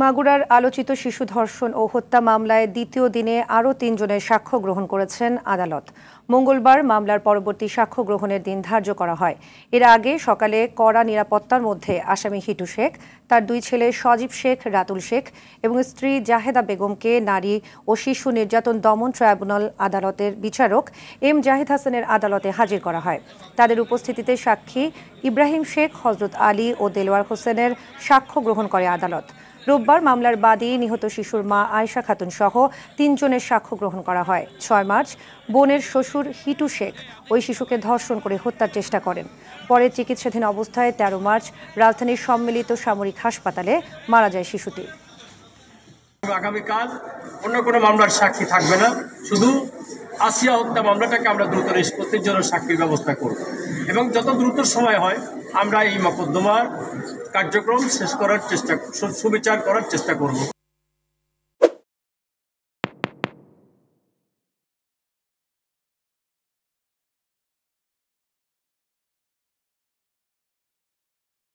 মাগুরার আলোচিত শিশু ধর্ষণ ও হত্যা মামলায় দ্বিতীয় দিনে আরও ৩ জনের সাক্ষ্য গ্রহণ করেছেন আদালত। মঙ্গলবার মামলার পরবর্তী সাক্ষ্য গ্রহণের দিন ধার্য করা হয়। এর আগে সকালে কড়া নিরাপত্তার মধ্যে আসামি হিটু শেখ, তার 2 ছেলে সজীব শেখ, রাতুল শেখ এবং স্ত্রী জাহেদা বেগমকে নারী ও শিশু নির্যাতন দমন ট্রাইব্যুনাল আদালতের বিচারক এম জাহিদ হাসানের আদালতে হাজির করা হয়। তাদের উপস্থিতিতে সাক্ষী ইব্রাহিম শেখ, হজরত আলী ও দেলোয়ার হোসেনের সাক্ষ্য গ্রহণ করে আদালত। রোববার মামলার বাদী নিহত শিশুর মা আয়েশা খাতুন সহ 3 জনের সাক্ষ্য গ্রহণ করা হয়। 6 মার্চ বোনের শ্বশুর হিটু শেখ ওই শিশুকে ধর্ষণ করে হত্যার চেষ্টা করেন। পরে চিকিৎসাধীন অবস্থায় 13 মার্চ রাজধানীর সম্মিলিত সামরিক হাসপাতালে মারা যায় শিশুটি। আগামীকাল অন্য কোনো মামলার সাক্ষী থাকবে না, শুধু আসিয়া হত্যা মামলাটাকে আমরা দ্রুত নিষ্পত্তির জন্য সাক্ষীর ব্যবস্থা করব এবং যত দ্রুত সময় হয় আমরা এই মোকদ্দমার কার্যক্রম শেষ করার চেষ্টা, সুবিচার করার চেষ্টা করব।